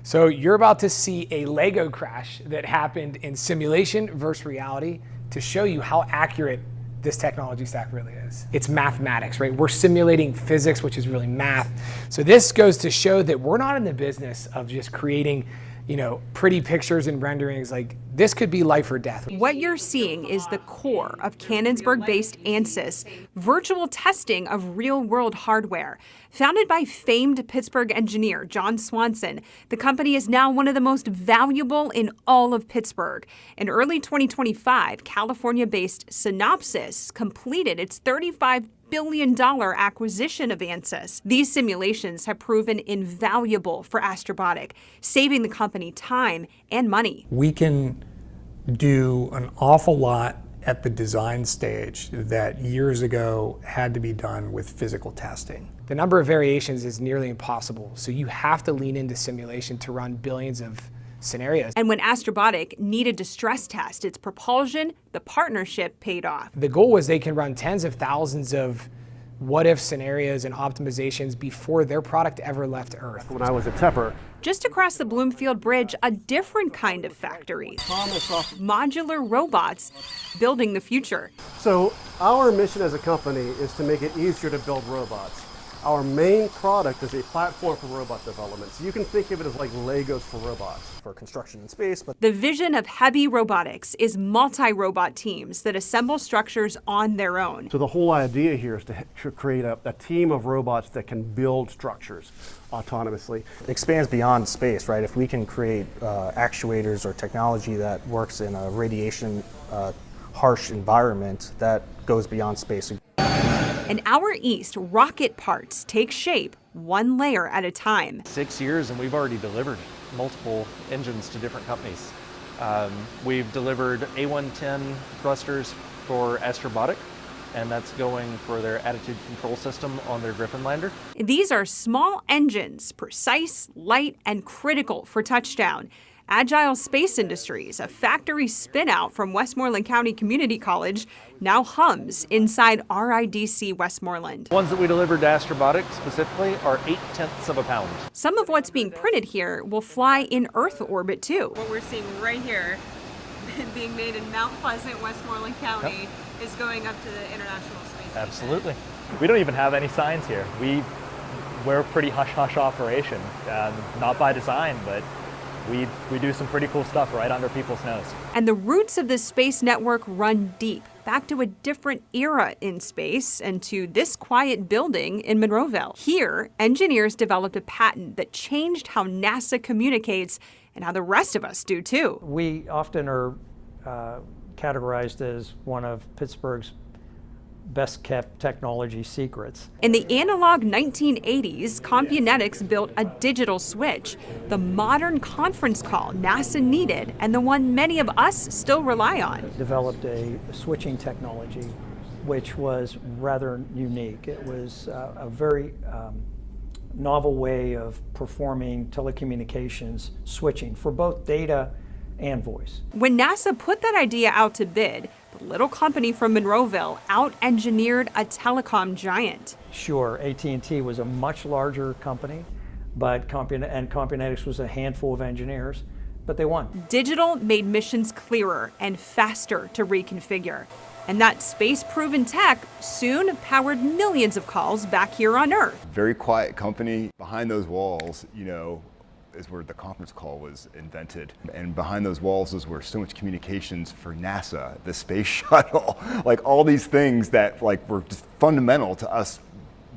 So you're about to see a Lego crash that happened in simulation versus reality to show you how accurate this technology stack really is. It's mathematics, right? We're simulating physics, which is really math. So this goes to show that we're not in the business of just creating, pretty pictures and renderings. Like, this could be life or death. What you're seeing is the core of Canonsburg-based Ansys, virtual testing of real-world hardware. Founded by famed Pittsburgh engineer John Swanson, the company is now one of the most valuable in all of Pittsburgh. In early 2025, California-based Synopsys completed its $35 billion acquisition of Ansys. These simulations have proven invaluable for Astrobotic, saving the company time and money. We can do an awful lot at the design stage that years ago had to be done with physical testing. The number of variations is nearly impossible, so you have to lean into simulation to run billions of scenarios. And when Astrobotic needed to stress test its propulsion, the partnership paid off. The goal was they can run tens of thousands of what-if scenarios and optimizations before their product ever left Earth. When I was at Tepper. Just across the Bloomfield Bridge, a different kind of factory. Modular robots building the future. So our mission as a company is to make it easier to build robots. Our main product is a platform for robot development. So you can think of it as like Legos for robots. For construction in space. But the vision of Heavy Robotics is multi-robot teams that assemble structures on their own. So the whole idea here is to create a team of robots that can build structures autonomously. It expands beyond space, right? If we can create actuators or technology that works in a radiation harsh environment, that goes beyond space. In our East, rocket parts take shape one layer at a time. 6 years and we've already delivered multiple engines to different companies. We've delivered A110 thrusters for Astrobotic, and that's going for their attitude control system on their Griffin lander. These are small engines, precise, light, and critical for touchdown. Agile Space Industries, a factory spin-out from Westmoreland County Community College, now hums inside RIDC Westmoreland. The ones that we delivered to Astrobotic specifically are 0.8 of a pound. Some of what's being printed here will fly in Earth orbit too. What we're seeing right here, being made in Mount Pleasant, Westmoreland County, is going up to the International Space Station. Absolutely. We don't even have any signs here. We're a pretty hush-hush operation, not by design, but we do some pretty cool stuff right under people's nose. And the roots of this space network run deep, back to a different era in space and to this quiet building in Monroeville. Here, engineers developed a patent that changed how NASA communicates and how the rest of us do too. We often are categorized as one of Pittsburgh's best kept technology secrets. In the analog 1980s, Compunetics built a digital switch, the modern conference call NASA needed and the one many of us still rely on. Developed a switching technology which was rather unique. It was a very novel way of performing telecommunications switching for both data and voice. When NASA put that idea out to bid, the little company from Monroeville out-engineered a telecom giant. Sure, AT&T was a much larger company, but Compunetics was a handful of engineers, but they won. Digital made missions clearer and faster to reconfigure. And that space-proven tech soon powered millions of calls back here on Earth. Very quiet company. Behind those walls, is where the conference call was invented. And behind those walls is where so much communications for NASA, the space shuttle, like all these things that were just fundamental to us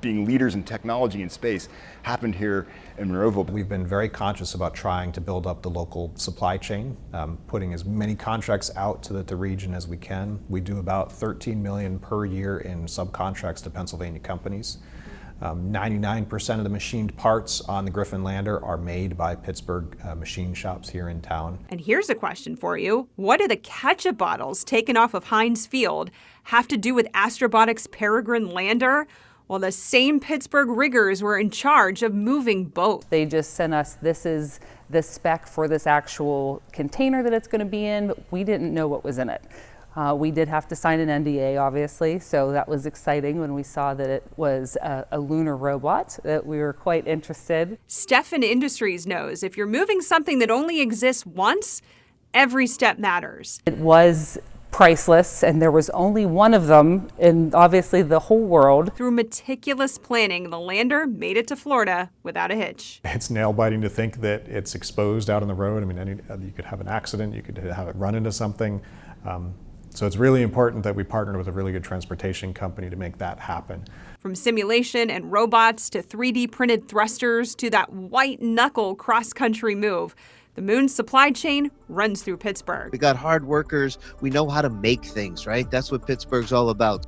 being leaders in technology in space happened here in Monroeville. We've been very conscious about trying to build up the local supply chain, putting as many contracts out to the region as we can. We do about $13 million per year in subcontracts to Pennsylvania companies. 99% of the machined parts on the Griffin lander are made by Pittsburgh machine shops here in town. And here's a question for you. What do the ketchup bottles taken off of Heinz Field have to do with Astrobotic's Peregrine lander? Well, the same Pittsburgh riggers were in charge of moving both. They just sent us, this is the spec for this actual container that it's going to be in, but we didn't know what was in it. We did have to sign an NDA, obviously, so that was exciting when we saw that it was a lunar robot, that we were quite interested. Steffen Industries knows if you're moving something that only exists once, every step matters. It was priceless, and there was only one of them in obviously the whole world. Through meticulous planning, the lander made it to Florida without a hitch. It's nail-biting to think that it's exposed out on the road. I mean, you could have an accident, you could have it run into something. So it's really important that we partnered with a really good transportation company to make that happen. From simulation and robots to 3D printed thrusters to that white knuckle cross-country move, the Moon's supply chain runs through Pittsburgh. We got hard workers. We know how to make things, right? That's what Pittsburgh's all about.